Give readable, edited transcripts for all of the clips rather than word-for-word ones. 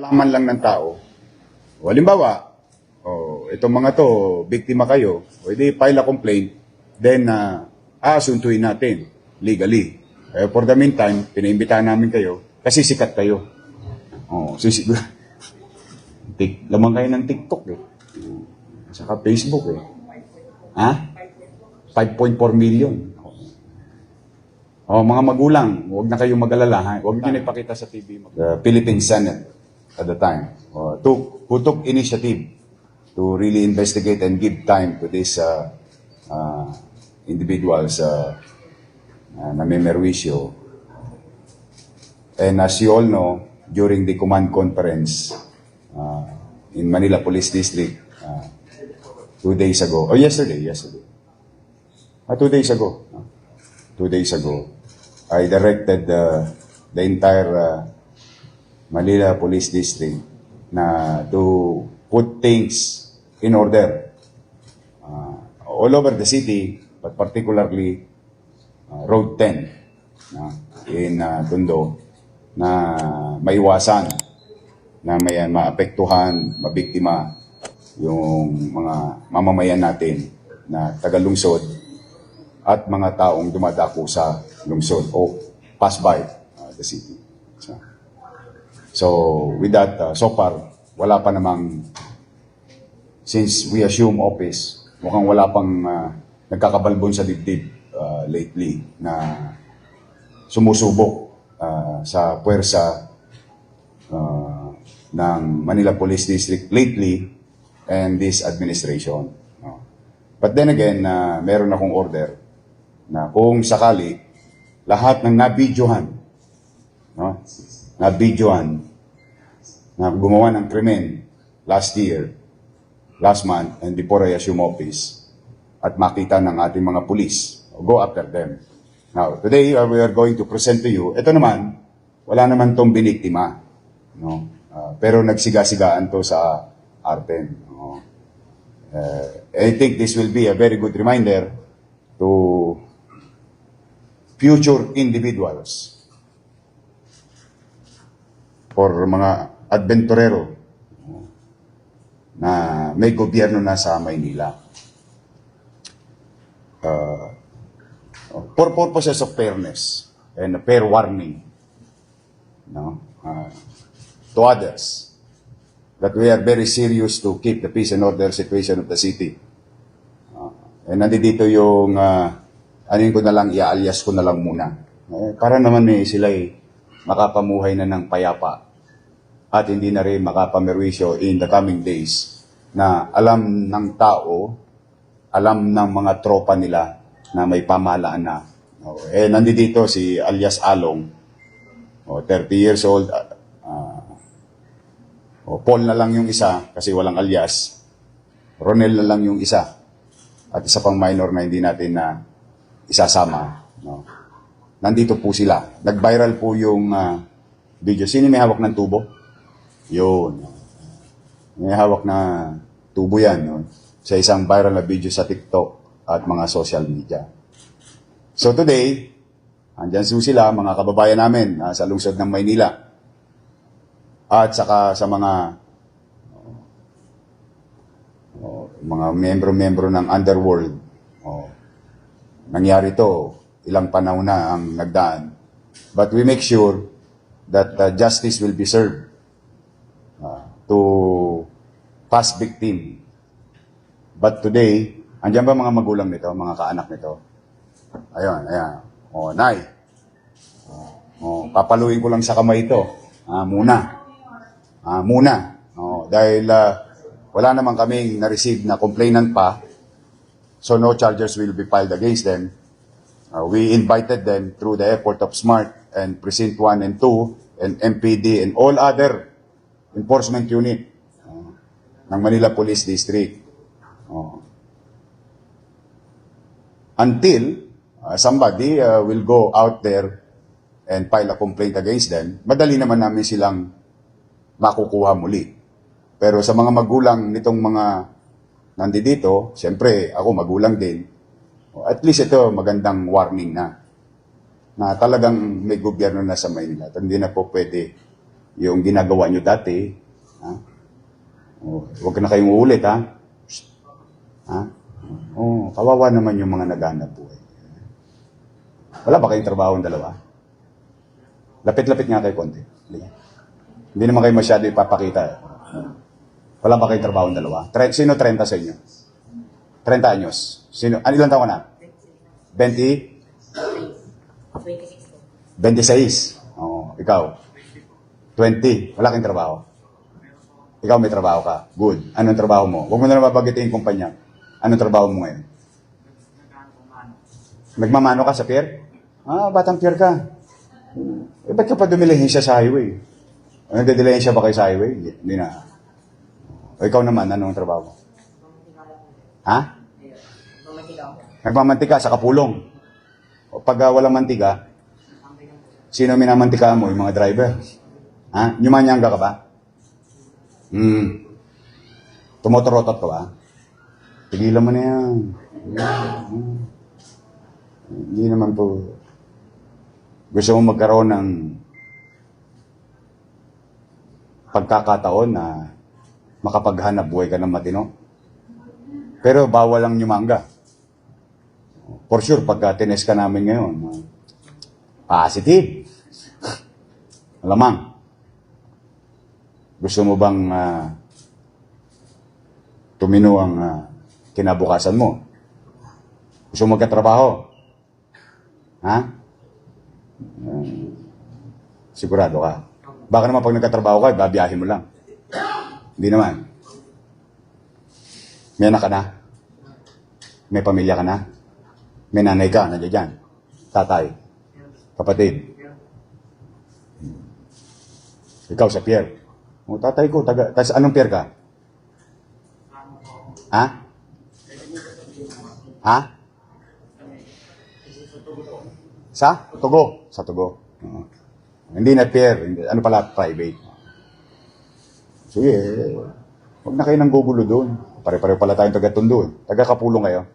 malaman lang ng tao. O, halimbawa, itong mga to, biktima kayo, o edi file a complaint, then aasuntuin natin legally. For the meantime, pinaimbitahan namin kayo kasi sikat kayo. Lamang kayo ng TikTok eh. Saka Facebook eh. Ha? 5.4 million. Mga magulang, huwag na kayong mag-alala. Ha? Huwag nyo na ipakita sa TV. The Philippine Senate at the time who took initiative to really investigate and give time to these individuals na may merwisyo. And as you all know, during the command conference in Manila Police District 2 days ago, yesterday. 2 days ago. 2 days ago, I directed the entire Manila Police District to put things in order all over the city, but particularly Road 10 in Tondo, na maiwasan na may maapektuhan, mabiktima yung mga mamamayan natin na taga-lungsod at mga taong dumadako sa lungsod o pass by the city. So with that, so far, wala pa namang, since we assume office, mukhang wala pang nagkakabalbon sa dibdib lately na sumusubok sa puwersa ng Manila Police District lately and this administration. But then again, meron akong order na kung sakali lahat ng nabidyohan na gumawa ng krimen last year, last month, and before I assume office, at makita ng ating mga pulis, go after them. Now, today we are going to present to you, ito naman, wala naman tong biniktima, no? Pero nagsiga-sigaan to sa Arten. No? I think this will be a very good reminder to future individuals or mga adventurero na may gobyerno na sa Maynila. For purposes of fairness and a fair warning, no, to others, that we are very serious to keep the peace and order situation of the city. And nandito yung ko na lang, i-alias ko na lang muna. Para naman sila makapamuhay na ng payapa at hindi na rin makapamerwisyo in the coming days na alam ng tao, alam ng mga tropa nila na may pamahalaan na. Nandito si alias Along, 30 years old. Paul na lang yung isa kasi walang alias. Ronel na lang yung isa. At isa pang minor na hindi natin na isasama. No? Nandito po sila. Nag-viral po yung video. Sino may hawak ng tubo? Yun. May hawak na tubo yan. No? Sa isang viral na video sa TikTok at mga social media. So today, andyan po sila, mga kababayan namin sa lungsod ng Maynila. At saka sa mga membro-membro ng underworld. Nangyari to, ilang panahon na ang nagdaan. But we make sure that justice will be served to past victim. But today, andyan ba mga magulang nito, mga kaanak nito? Ayun. Nay. Papaluin ko lang sa kamay ito. Muna. Dahil wala naman kaming na-receive na complainant pa, so no charges will be filed against them. We invited them through the effort of SMART and Precinct 1 and 2 and MPD and all other enforcement unit ng Manila Police District. Until somebody will go out there and file a complaint against them, madali naman namin silang makukuha muli. Pero sa mga magulang nitong mga nandito, siyempre ako magulang din, at least ito magandang warning na talagang may gobyerno na sa Maynila at hindi na po pwede yung ginagawa nyo dati. Ha? Huwag na kayong uulit, ha? Ha? Kawawa naman yung mga naghanap buhay. Wala ba kayong trabaho ang dalawa? Lapit-lapit nga kayo konti. Hindi naman kayo masyado ipapakita. Wala ba kayong trabaho ang dalawa? Sino 30 sa inyo? 30 anyos. Sino? Ilan taon ka na? 26. Ikaw? 20. Wala kang trabaho? Ikaw may trabaho ka? Good. Anong trabaho mo? Huwag mo na nababagitin yung kumpanya. Anong trabaho mo ngayon? Nagmamano ka sa pier? Batang pier ka. Ba't ka pa dumilahin siya sa highway? Nagdadilahin siya ba kayo sa highway? Hindi na. Ikaw naman, anong trabaho mo? Ha? Nagmamantika sa kapulong. Pag walang mantika, sino minamantika mo? Yung mga driver. Ha? Nyumanyangga ka ba? Tumotorotot ka ba? Tigilan mo na yan. Hindi naman po. Gusto mo magkaroon ng pagkakataon na makapaghanap buhay ka ng matino? Pero bawal lang nyumangga. For sure, pagka tinest ka namin ngayon, positive. Malamang. Gusto mo bang tumino ang kinabukasan mo? Gusto mo magkatrabaho? Ha? Sigurado ka? Baka naman pag nagkatrabaho ka, babiyahin mo lang. Hindi naman. May anak ka na? May pamilya ka na? May nanay ka, nandiyan dyan. Tatay. Kapatid. Ikaw sa pier. Tatay ko, tas anong pier ka? Ha? Ha? Sa? Tugo. Sa Tugo. Hindi na pier. Ano pala? Private. Sige, huwag na kayo nang gugulo doon. Pare-pare pala tayong taga-Tondo. Taga-Kapulong kayo.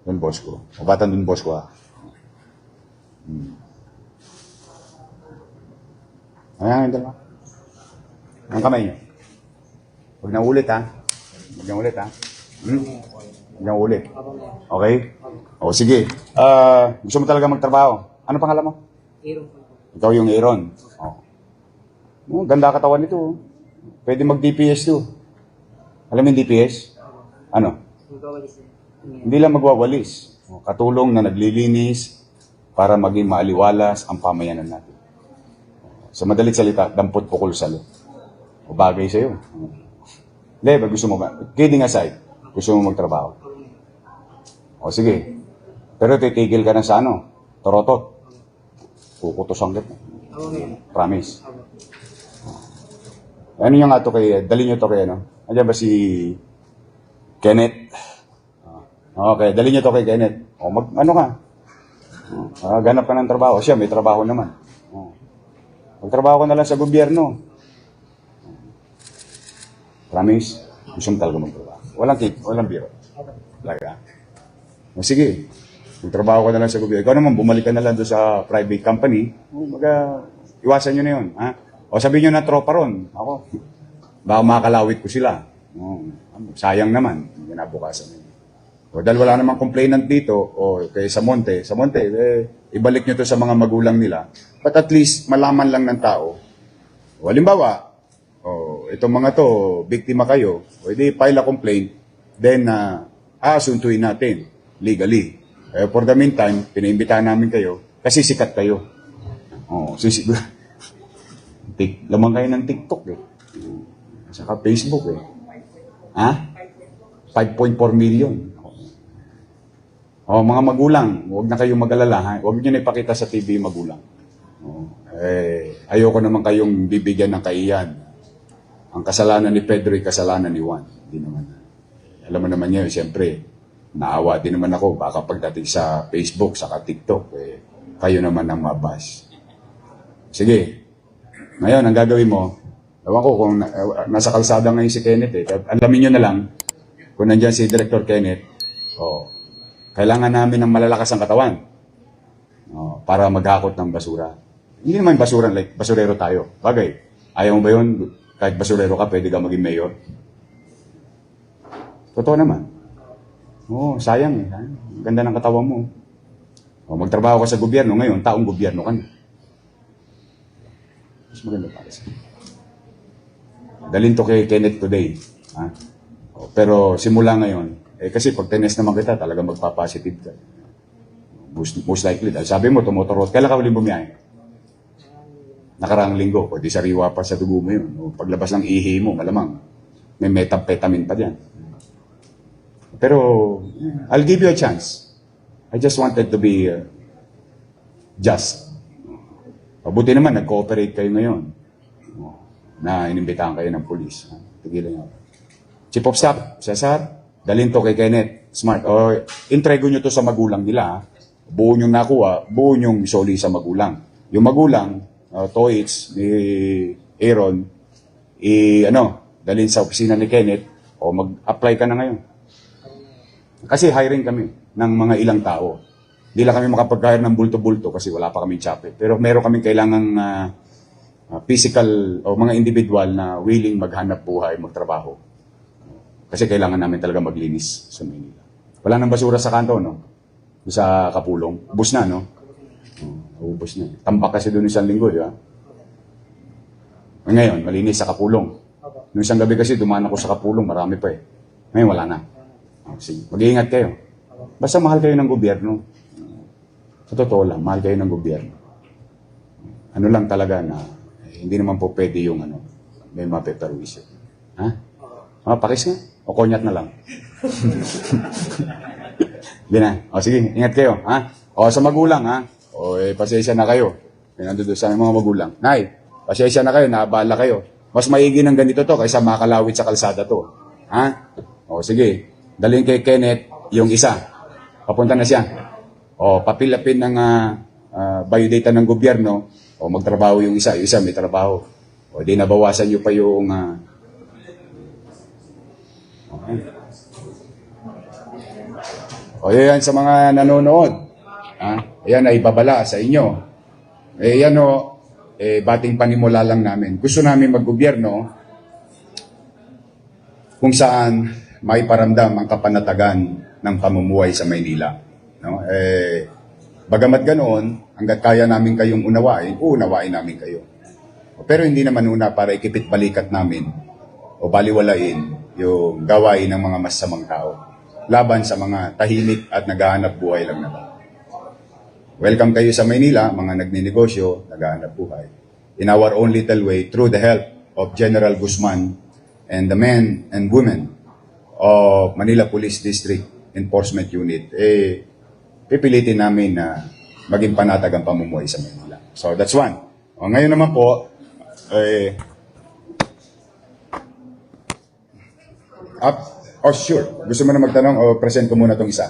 Doon, boss ko. Mabatan doon, boss ko, ha. Ayan, dalawa. Ang kamay niyo. Huwag na ulit, ha. Huwag na ulit, ha. Huwag na ulit. Okay? O, sige. Gusto mo talaga magtrabaho. Ano pangalan mo? Aaron. Ikaw yung Aaron. Ganda katawan nito. Pwede mag-DPS to. Alam mo yung DPS? Ano? Hindi lang magwawalis. Katulong na naglilinis para maging maaliwalas ang pamayanan natin. Sa madalit salita, dampot pukol salo. O bagay sa'yo. Hindi, gusto mo ba? Kidding aside, gusto mo magtrabaho. O sige. Pero titigil ka na sa ano? Torotot. Kukutosan kita. Promise. Ano yung nga to kay, dali nyo to kay ano? Andiyan ba si Kenneth? Okay, dali nyo to kay Kenneth. Ano ka? Ganap ka ng trabaho. Siya, may trabaho naman. Magtrabaho ka na lang sa gobyerno. Promise? Gusto mo talaga magtrabaho. Walang biro. Talaga. Sige. Magtrabaho ka na lang sa gobyerno. Ikaw naman, bumalik ka na lang doon sa private company. Iwasan nyo na yun. Ha? O sabihin nyo na tropa ron. Ako. Baka makakalawit ko sila. Sayang naman. Ginabukasan nyo. O dahil wala namang complainant dito, o kay sa Monte, ibalik nyo to sa mga magulang nila. But at least, malaman lang ng tao. O halimbawa, itong mga to, biktima kayo, o hindi file a complaint, then, asuntuin natin legally. For the meantime, pinaimbitahan namin kayo, kasi sikat kayo. Lamang kayo ng TikTok eh. Saka Facebook eh. Ha? 5.4 million. Mga magulang, huwag na kayong mag-alala. Ha? Huwag nyo na ipakita sa TV yung magulang. Ayoko naman kayong bibigyan ng kaiyan. Ang kasalanan ni Pedro ay kasalanan ni Juan. Hindi naman. Alam mo naman niya, siyempre, naawa din naman ako. Baka pagdating sa Facebook, saka TikTok, kayo naman ang mabash. Sige. Ngayon, ang gagawin mo, ewan ko kung nasa kalsada ngayon si Kenneth alamin nyo na lang kung nandyan si Director Kenneth, kailangan namin ng malalakas ang katawan para maghakot ng basura. Hindi naman basuran, like basurero tayo. Bagay, ayaw mo ba yun? Kahit basurero ka, pwede ka maging mayor. Totoo naman. Oo, sayang eh. Ang ganda ng katawan mo. O, magtrabaho ka sa gobyerno, ngayon, taong gobyerno ka na. Mas maganda para sa'yo. Dalhin to kay Kenneth today. Ha? O, pero simula ngayon, kasi pag tinest naman kita, talaga magpa-positive ka. Most likely. Dahil sabi mo, tumotorot. Kailan ka ulit bumiyahe? Nakaraang linggo. O di sariwa pa sa dugo mo yun. O, paglabas ng ihi mo, malamang. May methamphetamine pa dyan. Pero, I'll give you a chance. I just wanted to be just. Mabuti naman, nag-cooperate kayo ngayon. Na inimbitahan kayo ng polis. Tigilan nyo. Chief of Staff, Cesar, dalhin to kay Kenneth. Smart. O, entrego nyo to sa magulang nila. Buo nyo nakuha, buo nyo isoli sa magulang. Yung magulang, Toits, ni Aaron, dalhin sa opisina ni Kenneth, o mag-apply ka na ngayon. Kasi hiring kami ng mga ilang tao. Hindi lang kami makapag-hire ng bulto-bulto kasi wala pa kaming chopper. Pero meron kaming kailangang physical o mga individual na willing maghanap buhay, magtrabaho. Kasi kailangan namin talaga maglinis sa Manila. Wala nang basura sa kanto, no? Sa Kapulong. Ubus na, no? Ubus na. Tambak kasi doon isang linggo, di ba? Ngayon, malinis sa Kapulong. Noong isang gabi kasi dumaan ako sa Kapulong, marami pa eh. Ngayon, wala na. Sige, mag-iingat kayo. Basta mahal kayo ng gobyerno. Sa totoo lang, mahal kayo ng gobyerno. Ano lang talaga na, hindi naman po pwede yung may mapeperwisyo. Ha? Pakis nga. O konyat na lang. Hindi na. O sige, ingat kayo. Ha? O sa magulang, ha? O pasensya na kayo. Pinandoon sa mga magulang. Nay, pasensya na kayo, naabala kayo. Mas maigi ng ganito to kaysa makalawit sa kalsada to. Ha? O sige. Dalhin kay Kenneth yung isa. Papunta na siya. O papilapin ng biodata ng gobyerno. O magtrabaho yung isa. Yung isa may trabaho. O di nabawasan nyo pa yung... Okay. O yan sa mga nanonood. Yan ay babala sa inyo. Yan bating panimula lang namin. Gusto namin maggobyerno kung saan may paramdam ang kapanatagan ng pamumuhay sa Maynila. No? Bagamat ganoon, hanggat kaya namin kayong unawain, uunawain namin kayo. Pero hindi naman una para ikipit balikat namin o baliwalain yung gawain ng mga masamang tao laban sa mga tahimik at naghahanap buhay lang na tao. Welcome kayo sa Maynila, mga nagninegosyo, naghahanap buhay. In our own little way, through the help of General Guzman and the men and women of Manila Police District Enforcement Unit, pipilitin namin na maging panatag ang pamumuhay sa Manila. So that's one. O, ngayon naman po, sure. Gusto mo na magtanong o present ko muna itong isa?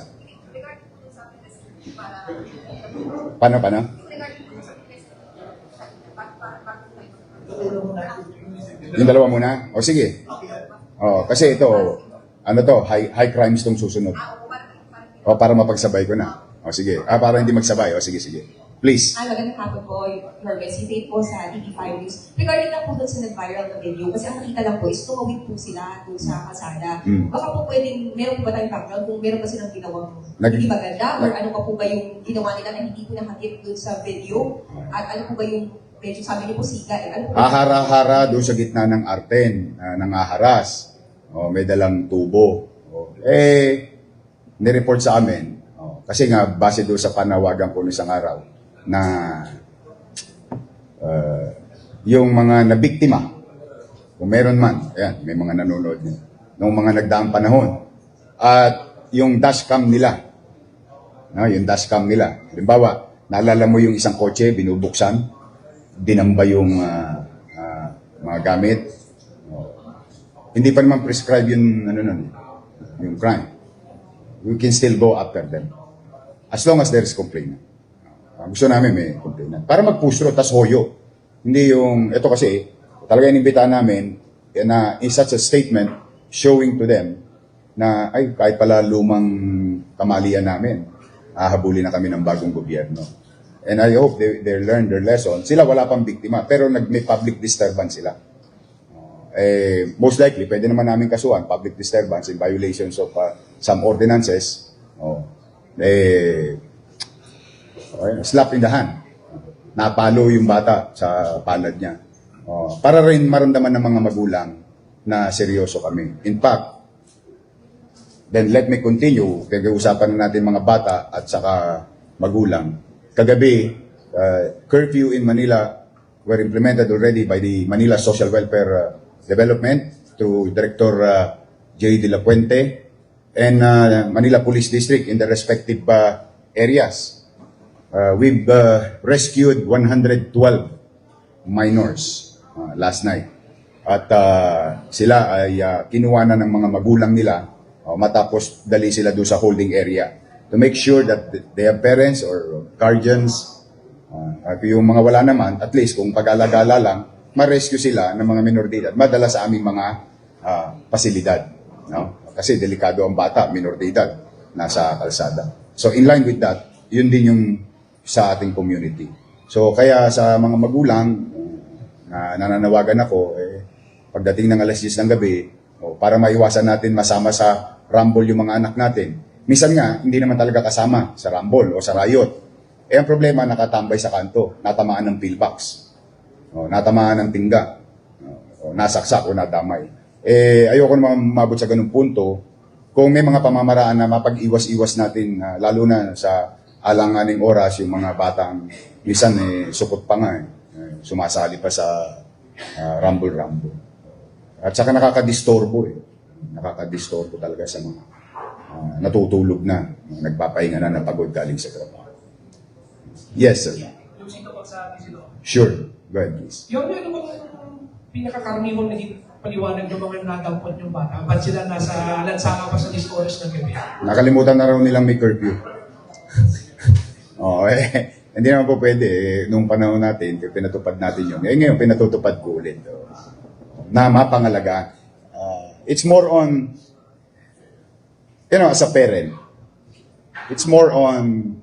Paano? Yung dalawa muna? O sige. O, kasi ito, high crimes itong susunod. O, para mapagsabay ko na. O, sige. Para hindi magsabay. O, sige. Please. Magandang hapon po, Your Mercy. Faith po sa TV5 News. Regarding lang po doon sa nag-viral na video, kasi ang nakita lang po is tumawid po sila doon sa kalsada. Baka po pwedeng, meron po ba tayong background kung meron ba silang ginawang hindi maganda? Or ano pa po ba yung ginawa nila na hindi po nakatip doon sa video? At ano po ba yung, medyo sabi niyo po siga, ano po ba? Hara-hara doon sa gitna ng Arten, nangaharas. O, may dalang tubo. O, nireport sa amin. O, kasi nga, base doon sa panawagan ko isang araw, na yung mga nabiktima, kung meron man, ayan, may mga nanonood nyo, noong mga nagdaang panahon, at yung dashcam nila, halimbawa, naalala mo yung isang kotse, binubuksan, dinamba yung mga gamit, hindi pa naman prescribe yung crime. We can still go after them. As long as there is complaint. Gusto namin may complainant. Para magpusro, tas hoyo. Hindi yung, ito kasi, talaga inimbitahan namin na in such a statement showing to them na, ay, kahit pala lumang kamalian namin, hahabulin na kami ng bagong gobyerno. And I hope they learn their lesson. Sila wala pang biktima, pero may public disturbance sila. Most likely, pwede naman namin kasuhan, public disturbance in violations of some ordinances. Slap in the hand. Napalo yung bata sa palad niya. Para rin maramdaman ng mga magulang na seryoso kami. In fact, then let me continue. Pag-uusapan natin mga bata at saka magulang. Kagabi, curfew in Manila were implemented already by the Manila Social Welfare Development through Director J. De La Puente and Manila Police District in the respective areas. We've rescued 112 minors last night. At sila ay kinuha na ng mga magulang nila matapos dali sila doon sa holding area to make sure that they have parents or guardians. At yung mga wala naman, at least kung pag-alagala lang, ma-rescue sila ng mga minor de edad, madala sa aming mga pasilidad. No? Kasi delikado ang bata, minor de edad, nasa kalsada. So in line with that, yun din yung sa ating community. So kaya sa mga magulang, na nananawagan ako, pagdating ng alas 10 ng gabi, para maiwasan natin masama sa rumble yung mga anak natin. Minsan nga, hindi naman talaga kasama sa rumble o sa riot. Ang problema, nakatambay sa kanto, natamaan ng pillbox, natamaan ng tingga, nasaksak o nadamay. Ayoko naman mabot sa ganung punto kung may mga pamamaraan na mapag-iwas-iwas natin, lalo na sa alanganing oras, yung mga batang minsan sukot pa nga, sumasali pa sa rumble-rumble. At saka nakakadistorbo nakakadistorbo talaga sa mga natutulog na, nagpapahinga na ng pagod galing sa trabaho. Yes, sir. Yung sino pag sa atin sino? Sure. Go ahead, please. Yung ano bang pinakakaraniwang naging paliwanag ng mga nadampot yung bata? Ba't sila nasa lansanga pa sa oras ng gabi? Nakalimutan na raw nilang may curfew. Hindi naman po pwede. Nung panahon natin, pinatupad natin yun. Ngayon, pinatutupad ko ulit. Na mapangalaga. It's more on, as a parent, it's more on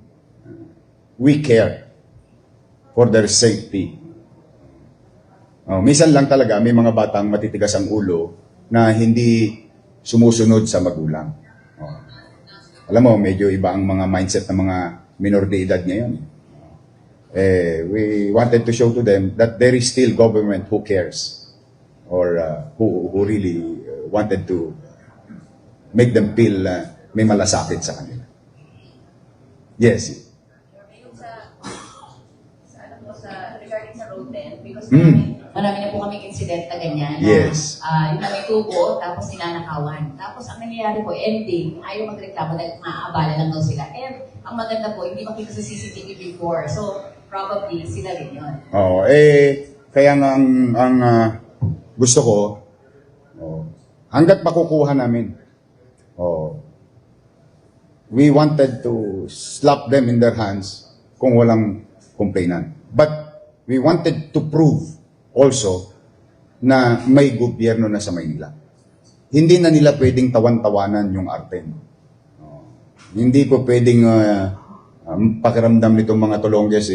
we care for their safety. Minsan lang talaga may mga batang matitigas ang ulo na hindi sumusunod sa magulang. Alam mo, medyo iba ang mga mindset ng mga minor de edad ngayon. We wanted to show to them that there is still government who cares or who really wanted to make them feel may malasakit sa kanila. Yes. Yung sa regarding sa road 10, because marami na po kaming incident na ganyan. Yes. Yung na may tubo, tapos ninanakawan. Tapos ang nangyayari po, ending, ayaw magreklamo dahil maaabala lang daw sila. And ang maganda po, hindi makita sa CCTV before. So, probably sila rin yun. Kaya nga ang gusto ko, hanggat makukuha namin, we wanted to slap them in their hands kung walang complainant. But we wanted to prove also na may gobyerno na sa Maynila. Hindi na nila pwedeng tawan-tawanan yung Arten. Hindi po pwedeng pakiramdam nitong mga Tolonges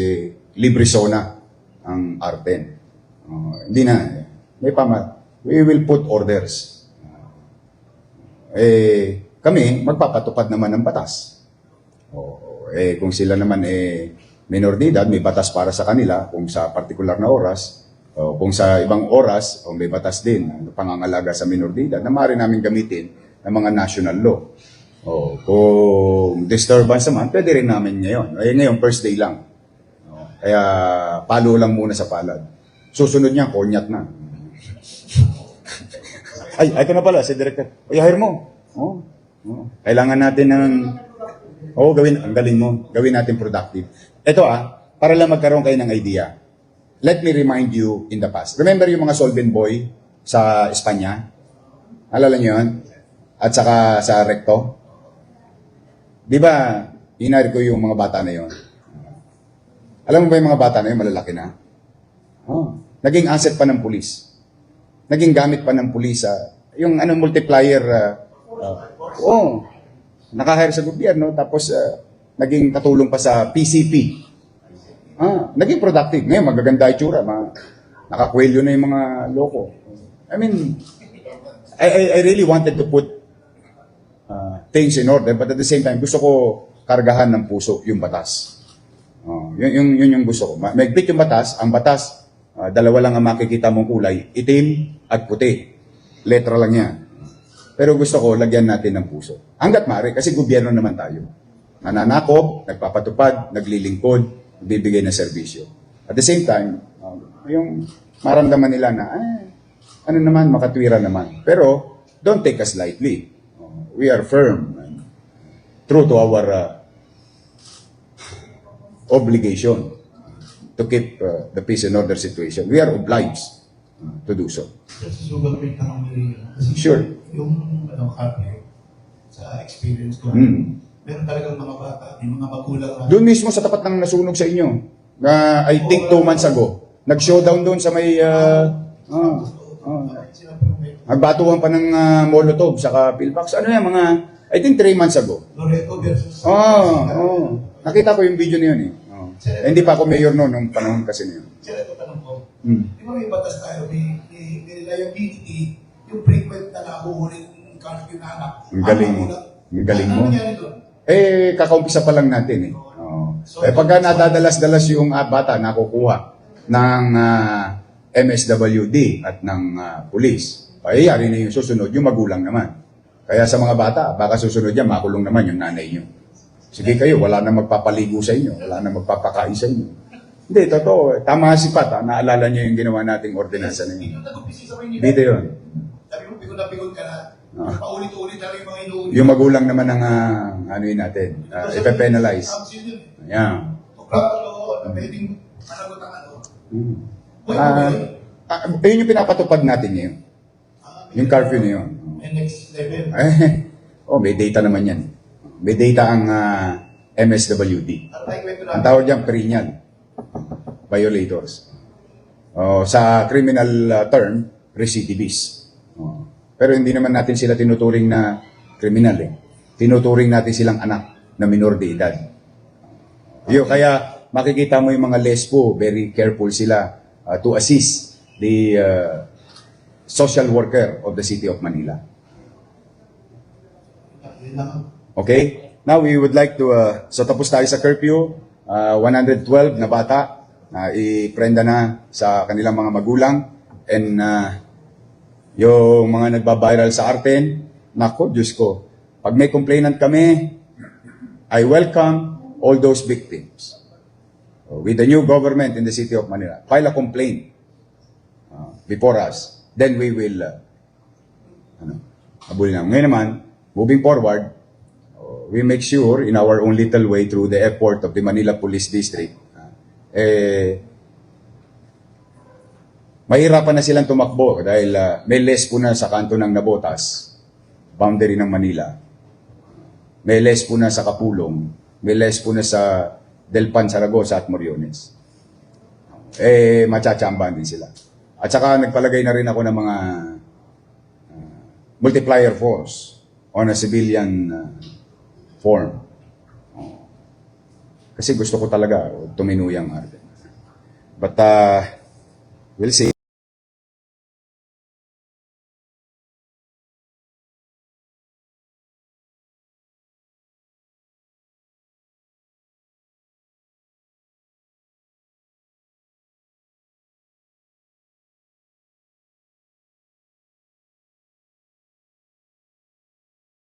libre zona ang Arten. Hindi na. We will put orders. Kami, magpapatupad naman ng batas. Kung sila naman minor de edad, may batas para sa kanila kung sa partikular na oras, kung sa ibang oras, may batas din, pangangalaga sa minor de edad, na maaari namin gamitin ng mga national law. Kung disturbance naman, pwede rin namin ngayon. Ngayon, first day lang. Kaya palo lang muna sa palad. Susunod niya, konyat na. Ito na pala, si Director. Hire mo. Kailangan natin ng... gawin, ang galing mo. Gawin natin productive. Ito para lang magkaroon kayo ng idea. Let me remind you in the past. Remember yung mga Solvent Boy sa Espanya? Alala niyo yun? At saka sa Recto? Di ba, hinari ko yung mga bata na yun? Alam mo ba yung mga bata na yun, malalaki na? Naging asset pa ng pulis. Naging gamit pa ng pulis. Yung multiplier... nakahire sa gobyerno, tapos naging katulong pa sa PCP. Naging productive. Ngayon, magaganda itsura. Nakakwelyo na yung mga loko. I mean, I really wanted to put things in order, but at the same time, gusto ko kargahan ng puso yung batas. Yun yung gusto ko. Maigpit yung batas. Ang batas, dalawa lang ang makikita mong kulay, itim at puti. Letra lang yan. Pero gusto ko, lagyan natin ng puso. Hanggat maaari, kasi gobyerno naman tayo. Nananakop, nagpapatupad, naglilingkod, bibigay ng serbisyo. At the same time, yung maramdaman nila na, ano naman, makatwira naman. Pero, don't take us lightly. We are firm and true to our obligation to keep the peace and order situation. We are obliged to do so. Susugal ko yung tanong ni kasi Sure. yung kapre, sa experience ko, meron talagang mga bata, yung mga magulang na Doon mismo sa tapat ng nasunog sa inyo, na I think 2 months ago, nag-showdown doon sa may, sila po may nagbatuhan pa ng Molotov, saka pillbox. Ano yan, mga, I think 3 months ago. Loreto versus Nakita ko yung video na yun eh. Hindi pa ako mayor noon, nung panahon kasi na yun. sila ito tanong ko. Di ba may batas tayo, may reliability, yung frequent na nahuhuling curfew na anak. Ang galing. Ang galing mo. Ano nangyari doon? Kakaumpisa pa lang natin eh. Pagka nadadalas-dalas yung bata, nakukuha ng MSWD at ng pulis, yari na yung susunod, yung magulang naman. Kaya sa mga bata, baka susunod yan, makulong naman yung nanay nyo. Sige kayo, wala na magpapaligo sa inyo, wala na magpapakain sa inyo. Hindi, totoo. Tama si Pat, naalala niyo yung ginawa nating ordinansa na yun. Yung nag-umpisa sa Maynila. Dito yun. Sabi mo, pigon na. Paulit-ulit na rin yung mga inuulit. Yung magulang naman ang ano yun natin, ipe-penalize. Council yun. Yan. Pwedeng managot ang ano. Yun yung pinapatupad natin ngayon. Yung curfew na yun. Next level. May data naman yan. May data ang MSWD. Ang tawag dyan, perennial violators. Sa criminal term, recidivists. Pero hindi naman natin sila tinuturing na kriminal eh. Tinuturing natin silang anak na minor de edad. Kaya makikita mo yung mga lesbo, very careful sila to assist the social worker of the City of Manila. Okay? Now, we would like to, so tapos tayo sa curfew, 112 na bata, iprenda na sa kanilang mga magulang, and yung mga nagbabiral sa Arten, nako, Diyos ko, pag may complainant kami, I welcome all those victims. With the new government in the City of Manila, file a complaint before us. Then we will, abulin na. Ngayon naman, moving forward, we make sure in our own little way through the effort of the Manila Police District, mahirapan na silang tumakbo dahil may less po na sa kanto ng Nabotas, boundary ng Manila. May less po na sa Kapulong, may less po na sa Delpan, Zaragoza at Moriones. Machachambahan din sila. At saka nagpalagay na rin ako ng mga multiplier force on a civilian form. Kasi gusto ko talaga tuminuyang Arden. But we'll see.